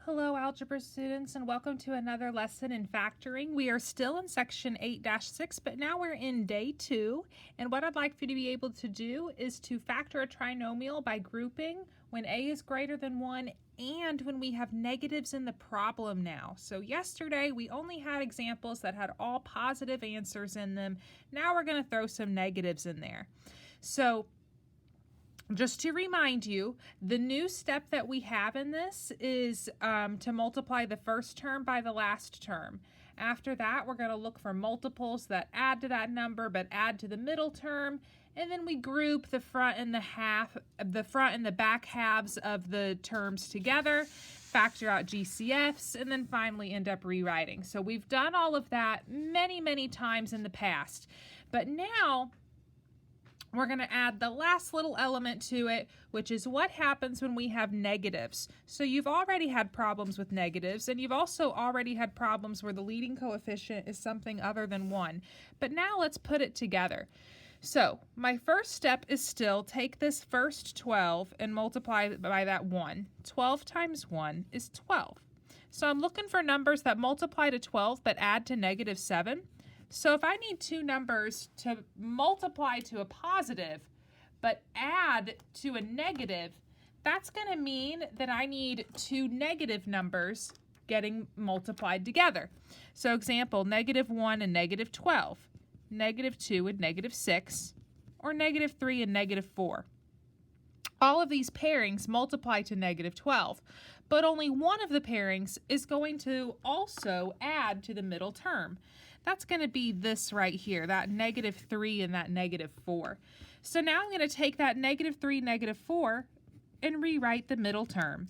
Hello, Algebra students, and welcome to another lesson in factoring. We are still in section 8-6, but now we're in day 2, and what I'd like for you to be able to do is to factor a trinomial by grouping when a is greater than 1 and when we have negatives in the problem now. So yesterday we only had examples that had all positive answers in them. Now we're going to throw some negatives in there. So just to remind you, the new step that we have in this is to multiply the first term by the last term. After that, we're going to look for multiples that add to that number but add to the middle term, and then we group the front and the back halves of the terms together, factor out GCFs, and then finally end up rewriting. So we've done all of that many times in the past, but now we're going to add the last little element to it, which is what happens when we have negatives. So you've already had problems with negatives, and you've also already had problems where the leading coefficient is something other than 1. But now let's put it together. So my first step is still take this first 12 and multiply it by that 1. 12 times 1 is 12. So I'm looking for numbers that multiply to 12 but add to negative 7. So if I need two numbers to multiply to a positive but add to a negative, that's going to mean that I need two negative numbers getting multiplied together. So example, negative 1 and negative 12, negative 2 and negative 6, or negative 3 and negative 4. All of these pairings multiply to negative 12, but only one of the pairings is going to also add to the middle term. That's going to be this right here, that negative 3 and that negative 4. So now I'm going to take that negative 3, negative 4, and rewrite the middle term.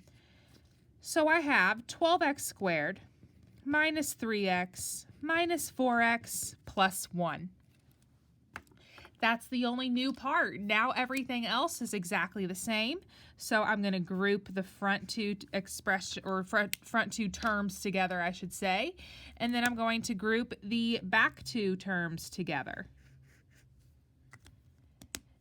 So I have 12x squared minus 3x minus 4x plus 1. That's the only new part. Now everything else is exactly the same. So I'm going to group the front two front two terms together, I should say. And then I'm going to group the back two terms together.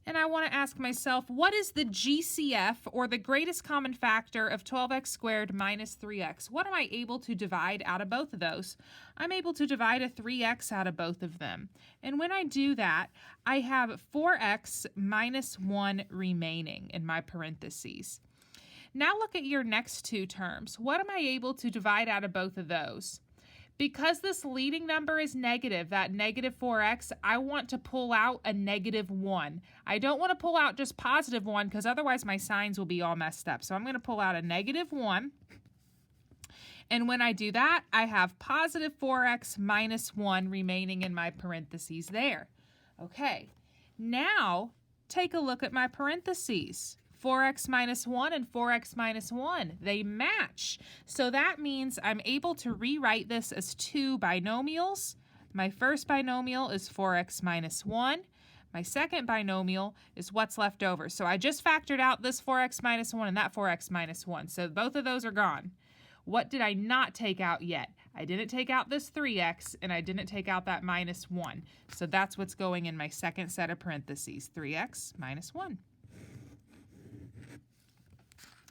And I want to ask myself, what is the GCF, or the greatest common factor, of 12x squared minus 3x? What am I able to divide out of both of those? I'm able to divide a 3x out of both of them. And when I do that, I have 4x minus 1 remaining in my parentheses. Now look at your next two terms. What am I able to divide out of both of those? Because this leading number is negative, that negative 4x, I want to pull out a negative 1. I don't want to pull out just positive 1 because otherwise my signs will be all messed up. So I'm going to pull out a negative 1. And when I do that, I have positive 4x minus 1 remaining in my parentheses there. Okay, now take a look at my parentheses. 4x minus 1 and 4x minus 1. They match. So that means I'm able to rewrite this as two binomials. My first binomial is 4x minus 1. My second binomial is what's left over. So I just factored out this 4x minus 1 and that 4x minus 1. So both of those are gone. What did I not take out yet? I didn't take out this 3x, and I didn't take out that minus 1. So that's what's going in my second set of parentheses, 3x minus 1.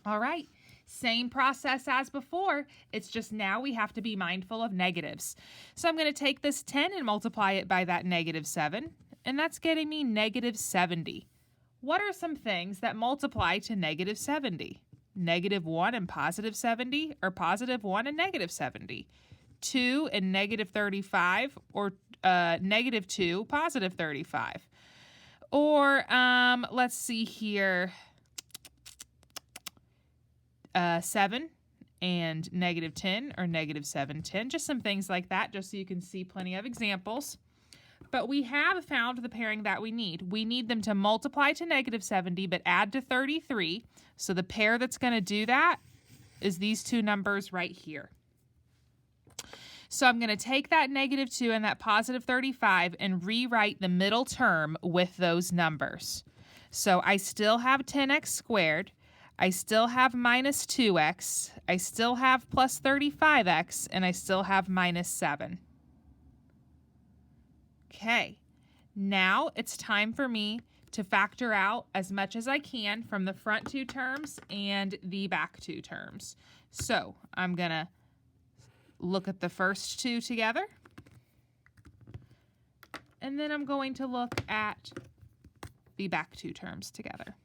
All right, same process as before. It's just now we have to be mindful of negatives. So I'm going to take this 10 and multiply it by that negative 7, and that's getting me negative 70. What are some things that multiply to negative 70? Negative 1 and positive 70, or positive 1 and negative 70? 2 and negative 35, or negative 2, positive 35? Or let's see here. 7 and negative 10, or negative 7, 10. Just some things like that, just so you can see plenty of examples. But we have found the pairing that we need. We need them to multiply to negative 70, but add to 33. So the pair that's going to do that is these two numbers right here. So I'm going to take that negative 2 and that positive 35 and rewrite the middle term with those numbers. So I still have 10x squared. I still have minus 2x, I still have plus 35x, and I still have minus 7. Okay, now it's time for me to factor out as much as I can from the front two terms and the back two terms. So I'm going to look at the first two together, and then I'm going to look at the back two terms together.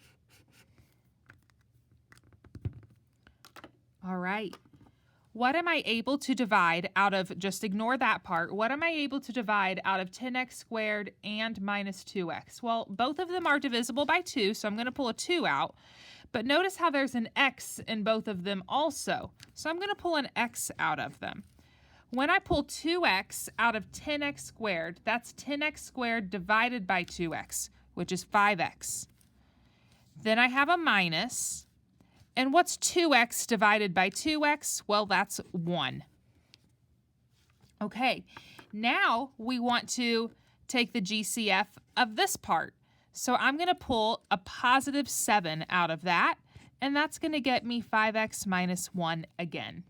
All right. What am I able to divide out of, just ignore that part, what am I able to divide out of 10x squared and minus 2x? Well, both of them are divisible by 2, so I'm going to pull a 2 out. But notice how there's an x in both of them also. So I'm going to pull an x out of them. When I pull 2x out of 10x squared, that's 10x squared divided by 2x, which is 5x. Then I have a minus. And what's 2x divided by 2x? Well, that's 1. Okay, now we want to take the GCF of this part. So I'm going to pull a positive 7 out of that, and that's going to get me 5x minus 1 again.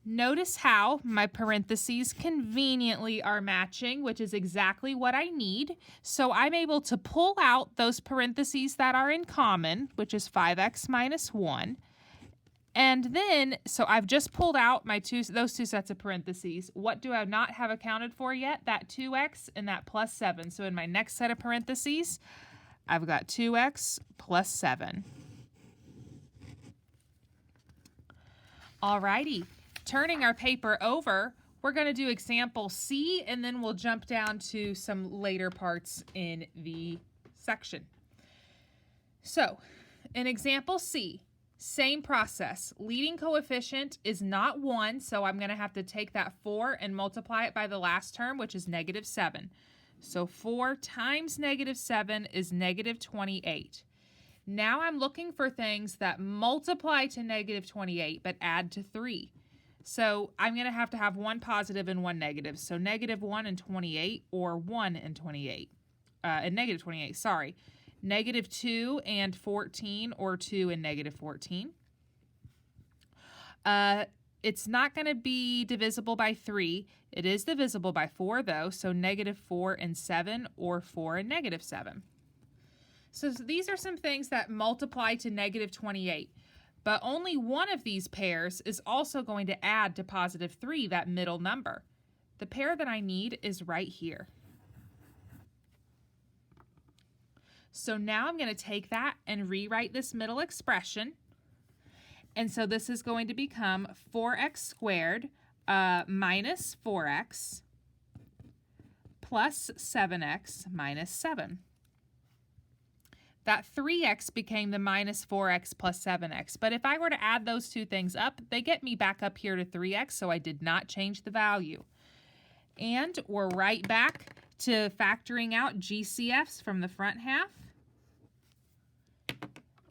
Notice how my parentheses conveniently are matching, which is exactly what I need. So I'm able to pull out those parentheses that are in common, which is 5x minus 1. And then, so I've just pulled out those two sets of parentheses. What do I not have accounted for yet? That 2x and that plus 7. So in my next set of parentheses, I've got 2x plus 7. All righty. Turning our paper over, we're going to do example C, and then we'll jump down to some later parts in the section. So, in example C, same process. Leading coefficient is not 1, so I'm going to have to take that 4 and multiply it by the last term, which is negative 7. So 4 times negative 7 is negative 28. Now I'm looking for things that multiply to negative 28 but add to 3. So I'm going to have one positive and one negative. So negative 1 and 28, or 1 and 28. And negative 28, sorry. Negative 2 and 14, or 2 and negative 14. It's not going to be divisible by 3. It is divisible by 4, though. So negative 4 and 7, or 4 and negative 7. So these are some things that multiply to negative 28. But only one of these pairs is also going to add to positive 3, that middle number. The pair that I need is right here. So now I'm going to take that and rewrite this middle expression. And so this is going to become 4x squared minus 4x plus 7x minus 7. That 3x became the minus 4x plus 7x. But if I were to add those two things up, they get me back up here to 3x, so I did not change the value. And we're right back to factoring out GCFs from the front half,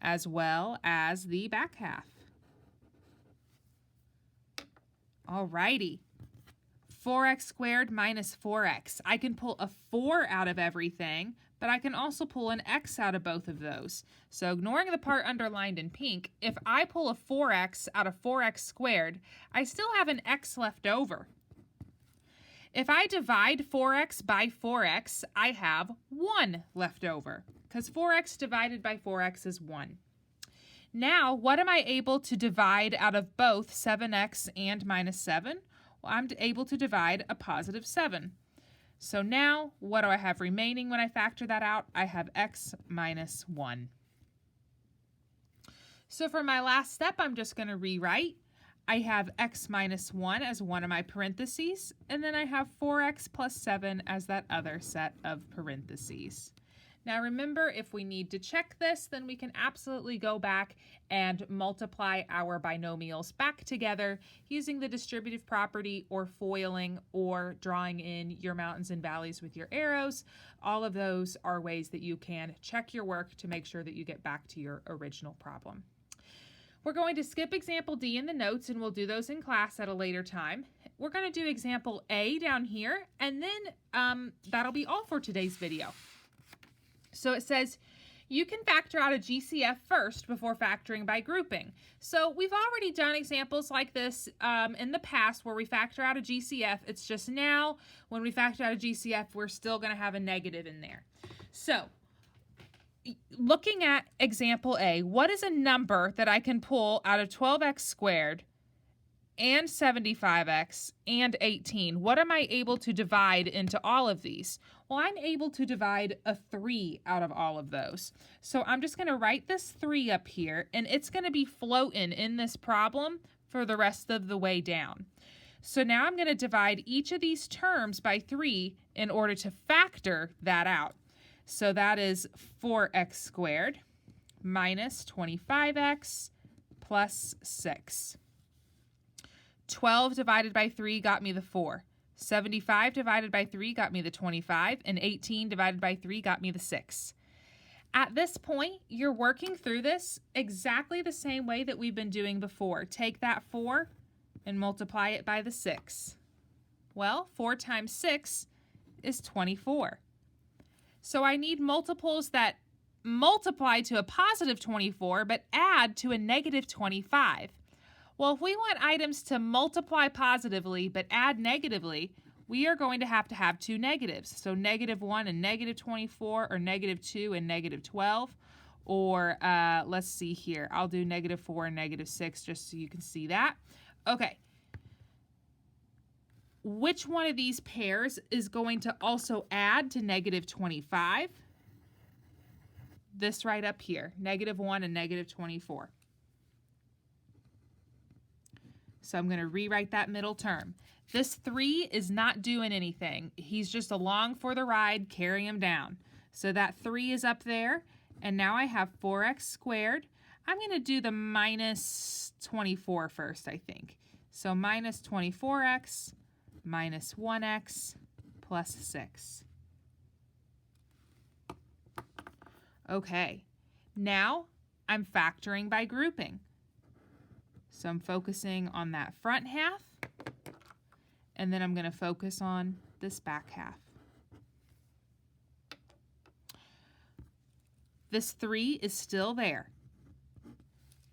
as well as the back half. Alrighty. 4x squared minus 4x. I can pull a 4 out of everything, but I can also pull an x out of both of those. So ignoring the part underlined in pink, if I pull a 4x out of 4x squared, I still have an x left over. If I divide 4x by 4x, I have 1 left over, because 4x divided by 4x is 1. Now, what am I able to divide out of both 7x and minus 7? Well, I'm able to divide a positive 7. So now, what do I have remaining when I factor that out? I have x minus 1. So for my last step, I'm just going to rewrite. I have x minus 1 as one of my parentheses, and then I have 4x plus 7 as that other set of parentheses. Now remember, if we need to check this, then we can absolutely go back and multiply our binomials back together using the distributive property or foiling or drawing in your mountains and valleys with your arrows. All of those are ways that you can check your work to make sure that you get back to your original problem. We're going to skip example D in the notes, and we'll do those in class at a later time. We're going to do example A down here, and then that'll be all for today's video. So it says, You can factor out a GCF first before factoring by grouping. So we've already done examples like this in the past where we factor out a GCF. It's just now when we factor out a GCF, we're still going to have a negative in there. So looking at example A, what is a number that I can pull out of 12x squared and 75x and 18? What am I able to divide into all of these? Well, I'm able to divide a 3 out of all of those. So I'm just going to write this 3 up here, and it's going to be floating in this problem for the rest of the way down. So now I'm going to divide each of these terms by 3 in order to factor that out. So that is 4x squared minus 25x plus 6. 12 divided by 3 got me the 4. 75 divided by 3 got me the 25, and 18 divided by 3 got me the 6. At this point, you're working through this exactly the same way that we've been doing before. Take that 4 and multiply it by the 6. Well, 4 times 6 is 24. So I need multiples that multiply to a positive 24, but add to a negative 25. Well, if we want items to multiply positively but add negatively, we are going to have two negatives. So negative 1 and negative 24, or negative 2 and negative 12. Or let's see here. I'll do negative 4 and negative 6 just so you can see that. Okay. Which one of these pairs is going to also add to negative 25? This right up here, negative 1 and negative 24. So I'm going to rewrite that middle term. This 3 is not doing anything. He's just along for the ride, carrying him down. So that 3 is up there, and now I have 4x squared. I'm going to do the minus 24 first, I think. So minus 24x minus 1x plus 6. Okay, now I'm factoring by grouping. So I'm focusing on that front half, and then I'm going to focus on this back half. This 3 is still there.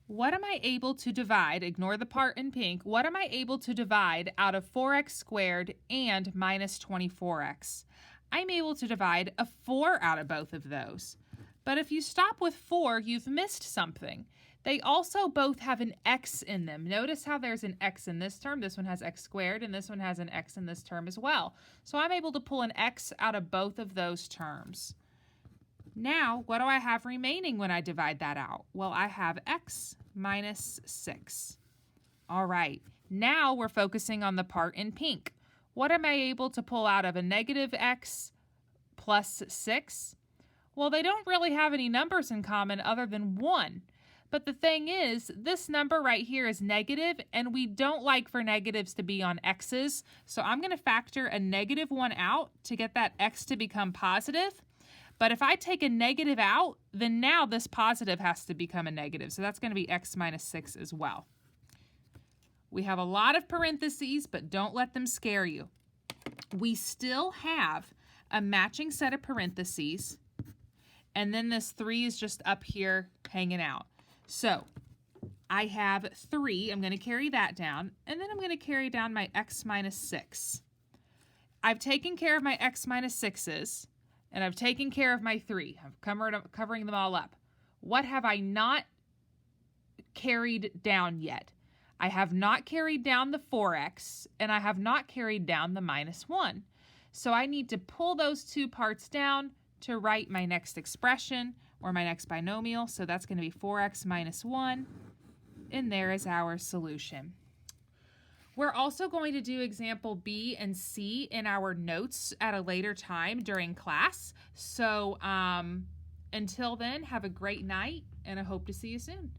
What am I able to divide? Ignore the part in pink. What am I able to divide out of 4x squared and minus 24x? I'm able to divide a 4 out of both of those. But if you stop with 4, you've missed something. They also both have an x in them. Notice how there's an x in this term. This one has x squared, and this one has an x in this term as well. So I'm able to pull an x out of both of those terms. Now, what do I have remaining when I divide that out? Well, I have x minus 6. All right, now we're focusing on the part in pink. What am I able to pull out of a negative x plus 6? Well, they don't really have any numbers in common other than 1. But the thing is, this number right here is negative, and we don't like for negatives to be on x's. So I'm going to factor a negative 1 out to get that x to become positive. But if I take a negative out, then now this positive has to become a negative. So that's going to be x minus 6 as well. We have a lot of parentheses, but don't let them scare you. We still have a matching set of parentheses, and then this 3 is just up here hanging out. So I have 3, I'm going to carry that down, and then I'm going to carry down my x minus 6. I've taken care of my x minus 6's, and I've taken care of my 3. I'm covering them all up. What have I not carried down yet? I have not carried down the 4x, and I have not carried down the minus 1. So I need to pull those two parts down to write my next expression, or my next binomial. So that's going to be 4x minus 1, and there is our solution. We're also going to do example B and C in our notes at a later time during class. So until then, have a great night, and I hope to see you soon.